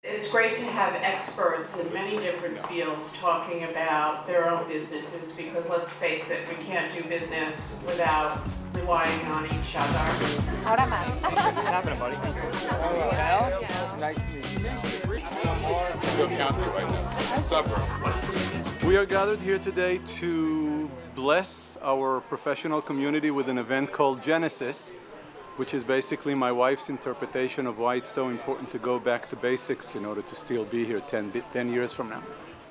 It's great to have experts in many different fields talking about their own businesses because let's face it, we can't do business without relying on each other. Ahora más. What's happening, buddy? Well, nice to meet you. We are gathered here today to bless our professional community with an event called Genesis, which is basically my wife's interpretation of why it's so important to go back to basics in order to still be here 10 years from now.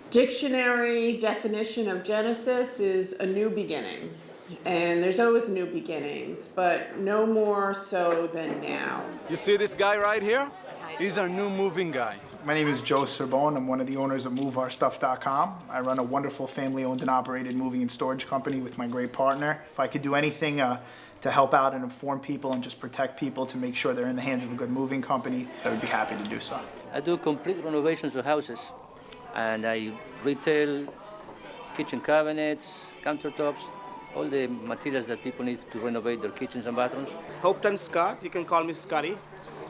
Dictionary definition of Genesis is a new beginning. And there's always new beginnings, but no more so than now. You see this guy right here? He's our new moving guy. My name is Joe Sorbonne. I'm one of the owners of MoveOurStuff.com. I run a wonderful family-owned and operated moving and storage company with my great partner. If I could do anything to help out and inform people and just protect people to make sure they're in the hands of a good moving company, I would be happy to do so. I do complete renovations of houses, and I retail kitchen cabinets, countertops, all the materials that people need to renovate their kitchens and bathrooms. Hopeton Scott, you can call me Scotty.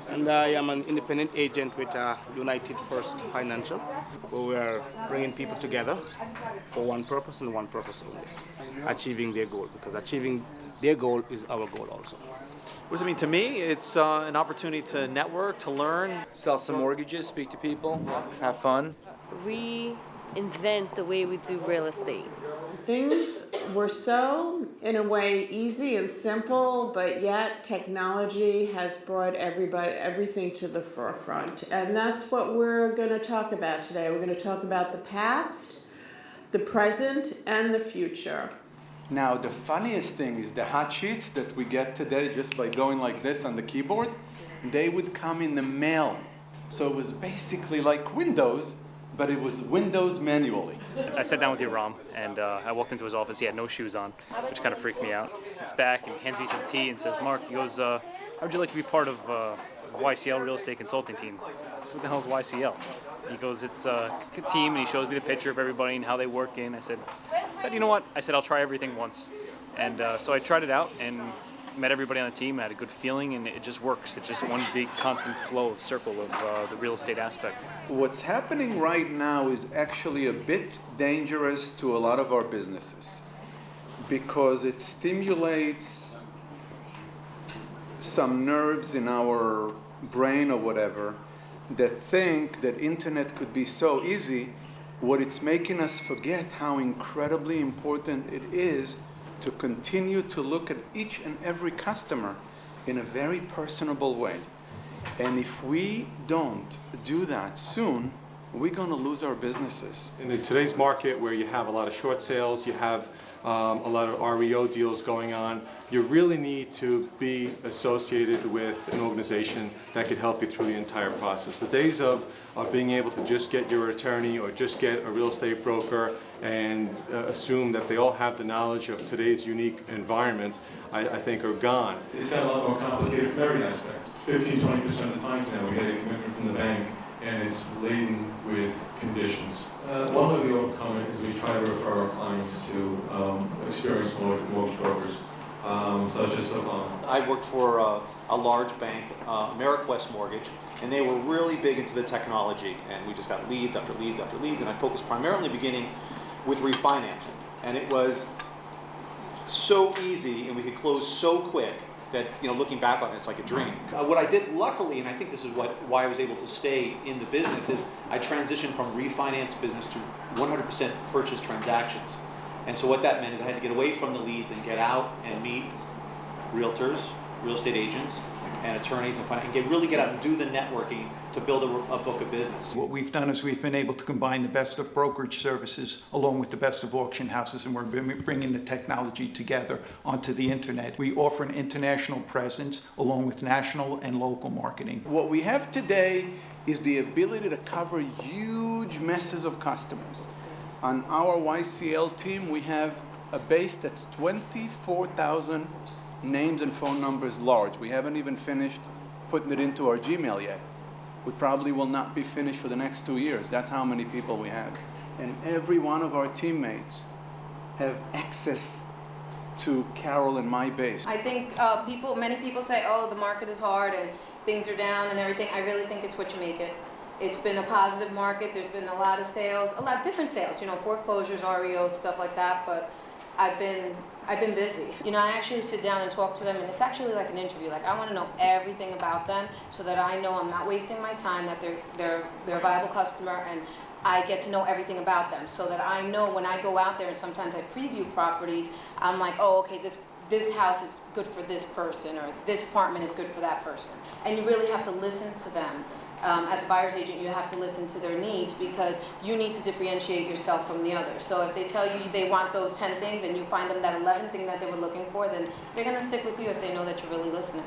And I am an independent agent with United First Financial, where we are bringing people together for one purpose and one purpose only, achieving their goal, because achieving their goal is our goal also. What does it mean to me? It's an opportunity to network, to learn, sell some mortgages, speak to people, have fun. Reinvent the way we do real estate. Things were so, in a way, easy and simple, but yet technology has brought everything to the forefront. And that's what we're going to talk about today. We're going to talk about the past, the present, and the future. Now, the funniest thing is the hot sheets that we get today just by going like this on the keyboard, they would come in the mail. So it was basically like Windows, but it was Windows manually. I sat down with Ram, and I walked into his office. He had no shoes on, which kind of freaked me out. He sits back and hands me some tea and says, "Mark," he goes, "how would you like to be part of YCL Real Estate Consulting team?" I said, "What the hell is YCL?" He goes, "It's a team," and he shows me the picture of everybody and how they work in. I said, "You know what?" I said, "I'll try everything once." And so I tried it out and met everybody on the team, had a good feeling, and it just works. It's just one big constant flow of circle of the real estate aspect. What's happening right now is actually a bit dangerous to a lot of our businesses because it stimulates some nerves in our brain or whatever that think that internet could be so easy. What it's making us forget how incredibly important it is to continue to look at each and every customer in a very personable way. And if we don't do that soon, we're going to lose our businesses. In today's market where you have a lot of short sales, you have a lot of REO deals going on, you really need to be associated with an organization that could help you through the entire process. The days of being able to just get your attorney or just get a real estate broker and assume that they all have the knowledge of today's unique environment, I think are gone. It's got a lot more complicated from every aspect. 15-20% of the time now we get a commitment from the bank and it's laden with conditions. One way we overcome it is we try to refer our clients to experienced mortgage brokers, such as I worked for a large bank, AmeriQuest Mortgage, and they were really big into the technology, and we just got leads after leads after leads, and I focused primarily beginning with refinancing, and it was so easy and we could close so quick that, looking back on it, it's like a dream. What I did, luckily, and I think this is why I was able to stay in the business, is I transitioned from refinance business to 100% purchase transactions. And so what that meant is I had to get away from the leads and get out and meet realtors, real estate agents, and attorneys, and really get out and do the networking to build a book of business. What we've done is we've been able to combine the best of brokerage services along with the best of auction houses, and we're bringing the technology together onto the internet. We offer an international presence along with national and local marketing. What we have today is the ability to cover huge masses of customers. On our YCL team, we have a base that's 24,000 names and phone numbers large. We haven't even finished putting it into our Gmail yet. We probably will not be finished for the next 2 years. That's how many people we have. And every one of our teammates have access to Carol and my base. I think many people say, oh, the market is hard and things are down and everything. I really think it's what you make it. It's been a positive market. There's been a lot of sales, a lot of different sales, you know, foreclosures, REOs, stuff like that, but I've been busy. You know, I actually sit down and talk to them, and it's actually like an interview. Like, I want to know everything about them so that I know I'm not wasting my time, that they're a viable customer, and I get to know everything about them so that I know when I go out there and sometimes I preview properties, I'm like, oh, okay, this house is good for this person, or this apartment is good for that person. And you really have to listen to them. As a buyer's agent, you have to listen to their needs because you need to differentiate yourself from the others. So if they tell you they want those 10 things and you find them that 11th thing that they were looking for, then they're going to stick with you if they know that you're really listening.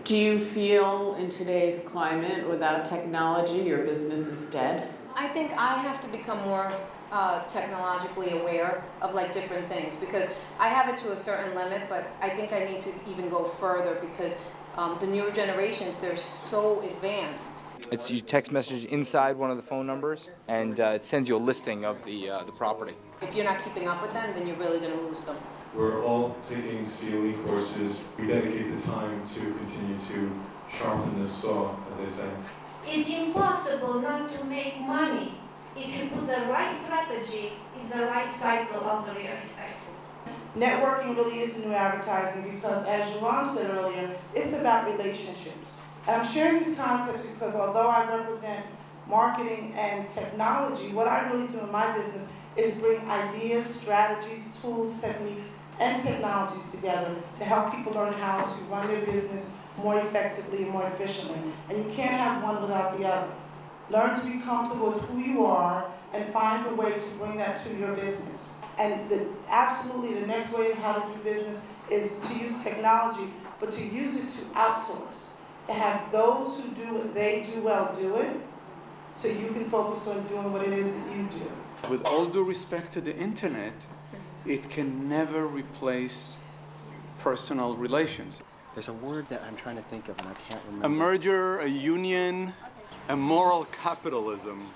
Do you feel in today's climate, without technology, your business is dead? I think I have to become more technologically aware of like different things because I have it to a certain limit, but I think I need to even go further because the newer generations, they're so advanced. It's you text message inside one of the phone numbers, and it sends you a listing of the property. If you're not keeping up with them, then you're really going to lose them. We're all taking CLE courses. We dedicate the time to continue to sharpen the saw, as they say. It's impossible not to make money if you put the right strategy in the right cycle of the real estate. Networking really is new advertising because, as Jerome said earlier, it's about relationships. And I'm sharing these concepts because although I represent marketing and technology, what I really do in my business is bring ideas, strategies, tools, techniques, and technologies together to help people learn how to run their business more effectively and more efficiently. And you can't have one without the other. Learn to be comfortable with who you are and find a way to bring that to your business. And absolutely the next way of how to do business is to use technology, but to use it to outsource. To have those who do what they do well do it, so you can focus on doing what it is that you do. With all due respect to the internet, it can never replace personal relations. There's a word that I'm trying to think of and I can't remember. A merger, a union, a moral capitalism.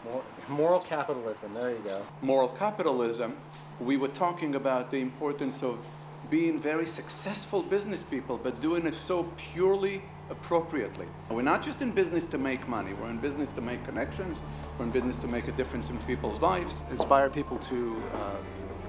Moral capitalism, there you go. Moral capitalism, we were talking about the importance of being very successful business people, but doing it so purely appropriately. We're not just in business to make money, we're in business to make connections, we're in business to make a difference in people's lives. Inspire people to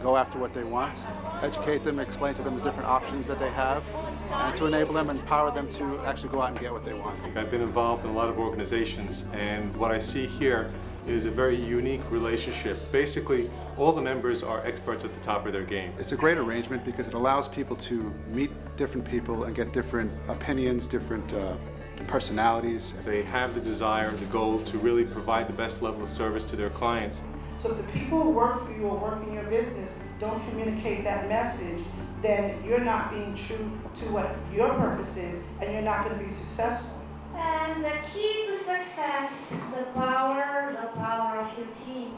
go after what they want, educate them, explain to them the different options that they have, and to enable them and empower them to actually go out and get what they want. I've been involved in a lot of organizations, and what I see here is a very unique relationship. Basically, all the members are experts at the top of their game. It's a great arrangement because it allows people to meet different people and get different opinions, different personalities. They have the desire, the goal to really provide the best level of service to their clients. So if the people who work for you or work in your business don't communicate that message, then you're not being true to what your purpose is, and you're not going to be successful. And the key to success, the power of your team.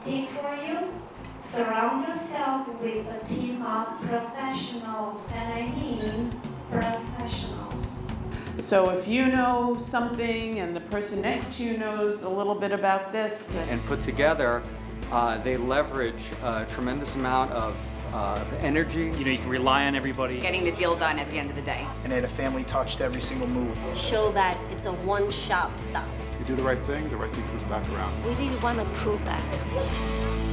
A tip for you, surround yourself with a team of professionals, and I mean professionals. So if you know something and the person next to you knows a little bit about this. And put together, they leverage a tremendous amount of energy. You know, you can rely on everybody. Getting the deal done at the end of the day. And they had a family touch to every single move. Show that it's a one-shop stop. You do the right thing comes back around. We really want to prove that.